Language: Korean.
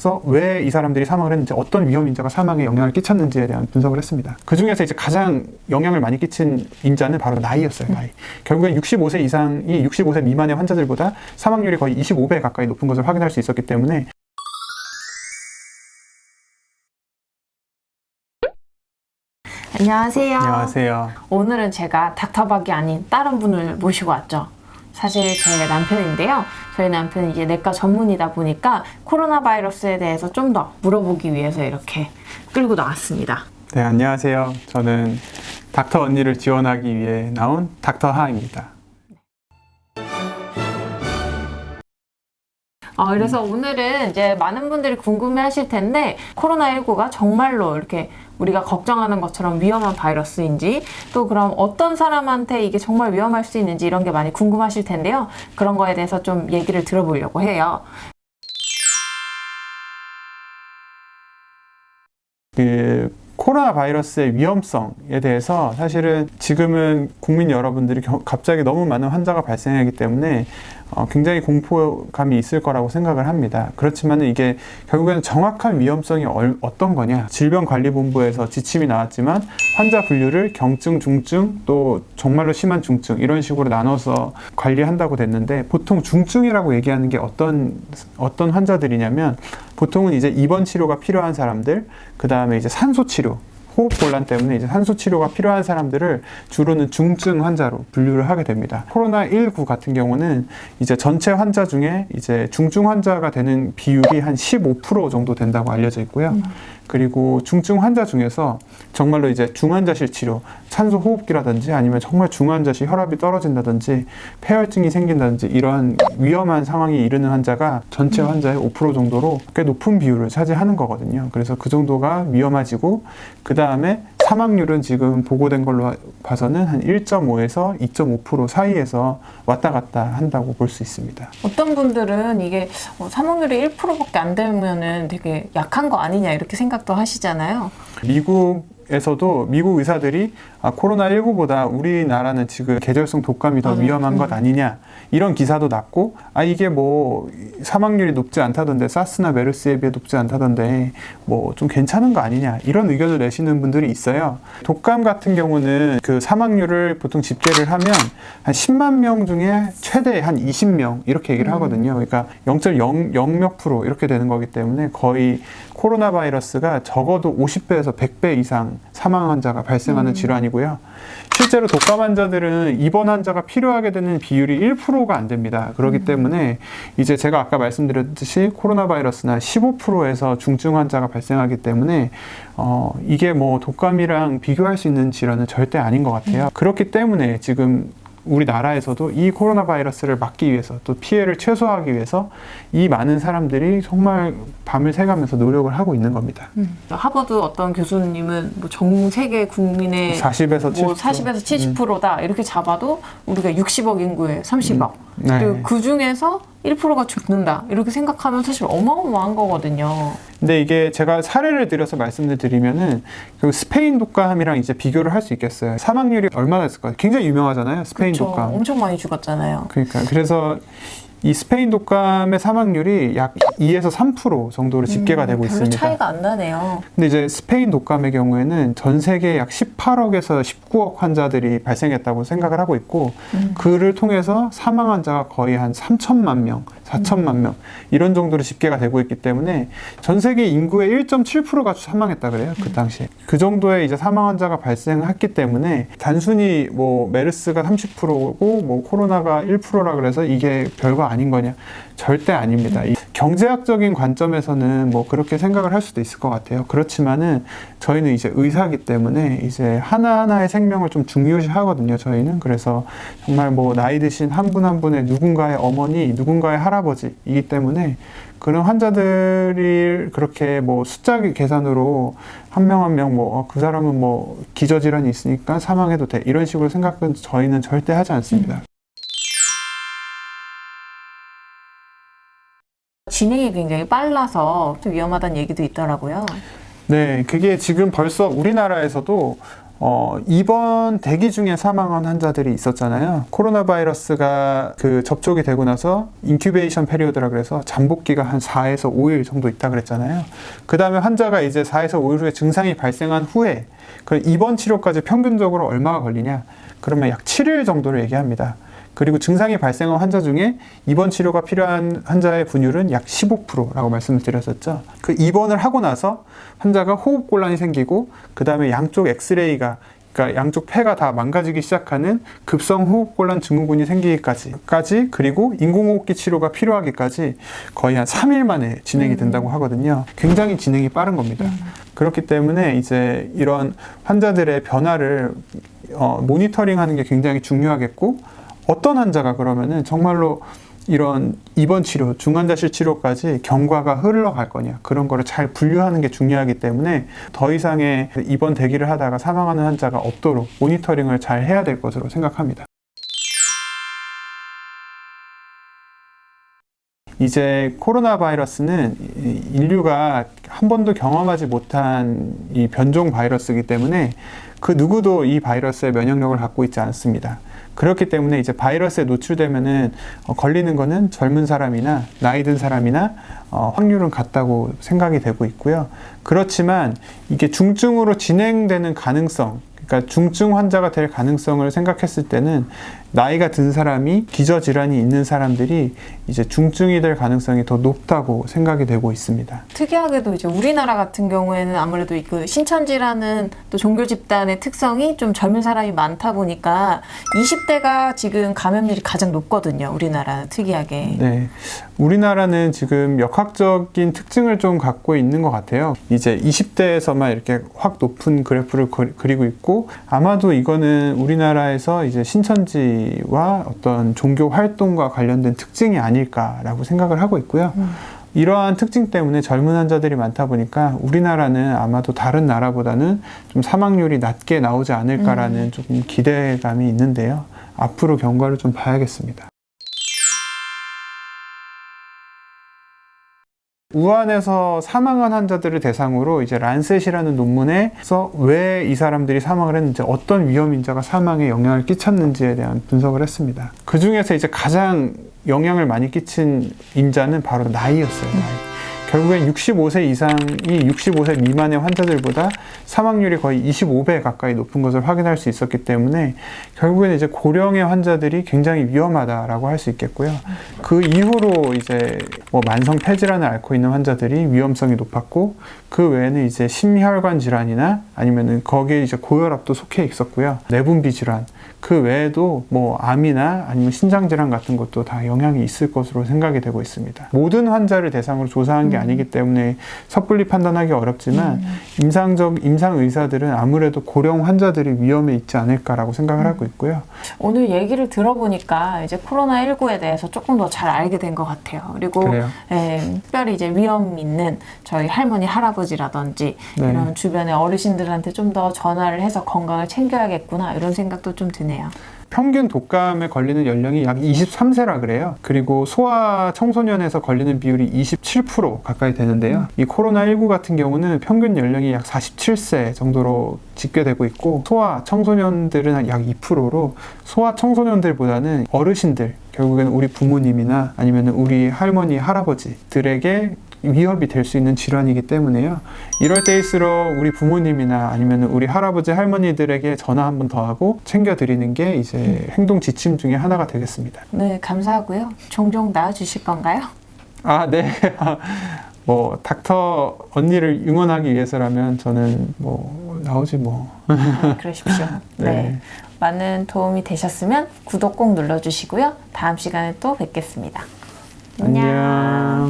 그래서 왜 이 사람들이 사망을 했는지, 어떤 위험 인자가 사망에 영향을 끼쳤는지에 대한 분석을 했습니다. 그 중에서 이제 가장 영향을 많이 끼친 인자는 바로 나이였어요. 나이. 결국엔 65세 이상이 65세 미만의 환자들보다 사망률이 거의 25배 가까이 높은 것을 확인할 수 있었기 때문에 안녕하세요. 안녕하세요. 오늘은 제가 닥터박이 아닌 다른 분을 모시고 왔죠. 사실 제 남편인데요. 저희 남편은 이제 내과 전문이다 보니까 코로나 바이러스에 대해서 좀 더 물어보기 위해서 이렇게 끌고 나왔습니다. 네, 안녕하세요. 저는 닥터 언니를 지원하기 위해 나온 닥터 하입니다. 그래서 오늘은 이제 많은 분들이 궁금해 하실 텐데 코로나19가 정말로 이렇게 우리가 걱정하는 것처럼 위험한 바이러스인지, 또 그럼 어떤 사람한테 이게 정말 위험할 수 있는지 이런 게 많이 궁금하실 텐데요. 그런 거에 대해서 좀 얘기를 들어보려고 해요. 코로나 바이러스의 위험성에 대해서 사실은 지금은 국민 여러분들이 갑자기 너무 많은 환자가 발생하기 때문에 굉장히 공포감이 있을 거라고 생각을 합니다. 그렇지만 이게 결국에는 정확한 위험성이 어떤 거냐, 질병관리본부에서 지침이 나왔지만 환자 분류를 경증, 중증, 또 정말로 심한 중증 이런 식으로 나눠서 관리한다고 됐는데, 보통 중증이라고 얘기하는 게 어떤 환자들이냐면 보통은 이제 입원 치료가 필요한 사람들, 그 다음에 이제 산소 치료, 호흡곤란 때문에 이제 산소 치료가 필요한 사람들을 주로는 중증 환자로 분류를 하게 됩니다. 코로나19 같은 경우는 이제 전체 환자 중에 이제 중증 환자가 되는 비율이 한 15% 정도 된다고 알려져 있고요. 그리고 중증 환자 중에서 정말로 이제 중환자실 치료, 산소 호흡기라든지 아니면 정말 중환자실 혈압이 떨어진다든지 폐혈증이 생긴다든지 이러한 위험한 상황이 이르는 환자가 전체 환자의 5% 정도로 꽤 높은 비율을 차지하는 거거든요. 그래서 그 정도가 위험해지고, 그 다음에 사망률은 지금 보고된 걸로 봐서는 한 1.5에서 2.5% 사이에서 왔다 갔다 한다고 볼 수 있습니다. 어떤 분들은 이게 사망률이 1%밖에 안 되면은 되게 약한 거 아니냐 이렇게 생각도 하시잖아요. 미국에서도 미국 의사들이 코로나19보다 우리나라는 지금 계절성 독감이 더 위험한 것 아니냐 이런 기사도 났고, 이게 뭐 사망률이 높지 않다던데, 사스나 메르스에 비해 높지 않다던데 뭐 좀 괜찮은 거 아니냐 이런 의견을 내시는 분들이 있어요. 독감 같은 경우는 그 사망률을 보통 집계를 하면 한 10만 명 중에 최대 한 20명 이렇게 얘기를 하거든요. 그러니까 0.0 몇 프로 이렇게 되는 거기 때문에 거의 코로나 바이러스가 적어도 50배에서 100배 이상 사망 환자가 발생하는 질환이고요. 실제로 독감 환자들은 입원 환자가 필요하게 되는 비율이 1%가 안 됩니다. 그렇기 때문에 이제 제가 아까 말씀드렸듯이 코로나 바이러스나 15%에서 중증 환자가 발생하기 때문에 이게 뭐 독감이랑 비교할 수 있는 질환은 절대 아닌 것 같아요. 그렇기 때문에 지금 우리나라에서도 이 코로나 바이러스를 막기 위해서, 또 피해를 최소화하기 위해서 이 많은 사람들이 정말 밤을 새가면서 노력을 하고 있는 겁니다. 하버드 어떤 교수님은 뭐 전 세계 국민의 40에서 70%. 40에서 70%다 이렇게 잡아도 우리가 60억 인구에 30억. 네. 그리고 그 중에서 1%가 죽는다 이렇게 생각하면 사실 어마어마한 거거든요. 근데 이게 제가 사례를 들여서 말씀을 드리면은 그 스페인 독감이랑 이제 비교를 할 수 있겠어요. 사망률이 얼마나 됐을까요? 굉장히 유명하잖아요, 스페인 그쵸, 독감. 엄청 많이 죽었잖아요. 그러니까 그래서 이 스페인 독감의 사망률이 약 2에서 3% 정도로 집계가 되고 별로 있습니다. 차이가 안 나네요. 근데 이제 스페인 독감의 경우에는 전 세계 약 18억에서 19억 환자들이 발생했다고 생각을 하고 있고, 그를 통해서 사망 환자가 거의 한 3천만 명, 4천만 명 이런 정도로 집계가 되고 있기 때문에 전 세계 인구의 1.7%가 사망했다 그래요, 그 당시에. 그 정도의 이제 사망 환자가 발생했기 때문에 단순히 뭐 메르스가 30%고 뭐 코로나가 1%라 그래서 이게 별거 아닌 거냐? 절대 아닙니다. 이 경제학적인 관점에서는 뭐 그렇게 생각을 할 수도 있을 것 같아요. 그렇지만은 저희는 이제 의사이기 때문에 이제 하나하나의 생명을 좀 중요시 하거든요, 저희는. 그래서 정말 뭐 나이 드신 한 분 한 분의 누군가의 어머니, 누군가의 할아버지이기 때문에 그런 환자들이 그렇게 뭐 숫자 계산으로 한 명 한 명 뭐 그 사람은 뭐 기저질환이 있으니까 사망해도 돼 이런 식으로 생각은 저희는 절대 하지 않습니다. 진행이 굉장히 빨라서 좀 위험하다는 얘기도 있더라고요. 네, 그게 지금 벌써 우리나라에서도 입원 대기 중에 사망한 환자들이 있었잖아요. 코로나 바이러스가 그 접촉이 되고 나서 인큐베이션 페리오드라 그래서 잠복기가 한 4에서 5일 정도 있다 그랬잖아요. 그 다음에 환자가 이제 4에서 5일 후에 증상이 발생한 후에 그 입원 치료까지 평균적으로 얼마가 걸리냐? 그러면 약 7일 정도를 얘기합니다. 그리고 증상이 발생한 환자 중에 입원 치료가 필요한 환자의 분율은 약 15%라고 말씀을 드렸었죠. 그 입원을 하고 나서 환자가 호흡곤란이 생기고 그 다음에 양쪽 엑스레이가 그러니까 양쪽 폐가 다 망가지기 시작하는 급성 호흡곤란 증후군이 생기기까지 그리고 인공호흡기 치료가 필요하기까지 거의 한 3일 만에 진행이 된다고 하거든요. 굉장히 진행이 빠른 겁니다. 그렇기 때문에 이제 이런 환자들의 변화를 모니터링하는 게 굉장히 중요하겠고 어떤 환자가 그러면은 정말로 이런 입원 치료, 중환자실 치료까지 경과가 흘러갈 거냐 그런 거를 잘 분류하는 게 중요하기 때문에 더 이상의 입원 대기를 하다가 사망하는 환자가 없도록 모니터링을 잘 해야 될 것으로 생각합니다. 이제 코로나 바이러스는 인류가 한 번도 경험하지 못한 이 변종 바이러스이기 때문에 그 누구도 이 바이러스의 면역력을 갖고 있지 않습니다. 그렇기 때문에 이제 바이러스에 노출되면은 걸리는 거는 젊은 사람이나 나이 든 사람이나 확률은 같다고 생각이 되고 있고요. 그렇지만 이게 중증으로 진행되는 가능성, 그러니까 중증 환자가 될 가능성을 생각했을 때는 나이가 든 사람이 기저질환이 있는 사람들이 이제 중증이 될 가능성이 더 높다고 생각이 되고 있습니다. 특이하게도 이제 우리나라 같은 경우에는 아무래도 그 신천지라는 또 종교 집단의 특성이 좀 젊은 사람이 많다 보니까 20대가 지금 감염률이 가장 높거든요. 우리나라는 특이하게. 네. 우리나라는 지금 역학적인 특징을 좀 갖고 있는 것 같아요. 이제 20대에서만 이렇게 확 높은 그래프를 그리고 있고 아마도 이거는 우리나라에서 이제 신천지와 어떤 종교 활동과 관련된 특징이 아닐까라고 생각을 하고 있고요. 이러한 특징 때문에 젊은 환자들이 많다 보니까 우리나라는 아마도 다른 나라보다는 좀 사망률이 낮게 나오지 않을까라는 조금 기대감이 있는데요. 앞으로 경과를 좀 봐야겠습니다. 우한에서 사망한 환자들을 대상으로 이제 란셋이라는 논문에서 왜 이 사람들이 사망을 했는지, 어떤 위험 인자가 사망에 영향을 끼쳤는지에 대한 분석을 했습니다. 그 중에서 이제 가장 영향을 많이 끼친 인자는 바로 나이였어요. 나이. 결국엔 65세 이상이 65세 미만의 환자들보다 사망률이 거의 25배 가까이 높은 것을 확인할 수 있었기 때문에 결국에는 이제 고령의 환자들이 굉장히 위험하다라고 할 수 있겠고요. 그 이후로 이제 뭐 만성 폐질환을 앓고 있는 환자들이 위험성이 높았고 그 외에는 이제 심혈관 질환이나 아니면은 거기에 이제 고혈압도 속해 있었고요. 내분비 질환 그 외에도 뭐 암이나 아니면 신장 질환 같은 것도 다 영향이 있을 것으로 생각이 되고 있습니다. 모든 환자를 대상으로 조사한 게 아니기 때문에 섣불리 판단하기 어렵지만 임상 의사들은 아무래도 고령 환자들이 위험에 있지 않을까라고 생각을 하고 있고요. 오늘 얘기를 들어보니까 이제 코로나19에 대해서 조금 더 잘 알게 된 것 같아요. 그리고 특별히 이제 위험 있는 저희 할머니, 할아버지라든지 네. 이런 주변의 어르신들한테 좀 더 전화를 해서 건강을 챙겨야겠구나 이런 생각도 좀 드네요. 평균 독감에 걸리는 연령이 약 23세라 그래요. 그리고 소아 청소년에서 걸리는 비율이 27% 가까이 되는데요. 이 코로나19 같은 경우는 평균 연령이 약 47세 정도로 집계되고 있고 소아 청소년들은 약 2%로 소아 청소년들보다는 어르신들, 결국엔 우리 부모님이나 아니면 우리 할머니, 할아버지들에게 위협이 될 수 있는 질환이기 때문에요. 이럴 때일수록 우리 부모님이나 아니면 우리 할아버지, 할머니들에게 전화 한 번 더 하고 챙겨드리는 게 이제 행동 지침 중에 하나가 되겠습니다. 네, 감사하고요. 종종 나와주실 건가요? 아, 네. 뭐 닥터 언니를 응원하기 위해서라면 저는 뭐 나오지 뭐. 그러십시오. 네. 많은 도움이 되셨으면 구독 꼭 눌러주시고요. 다음 시간에 또 뵙겠습니다. 안녕.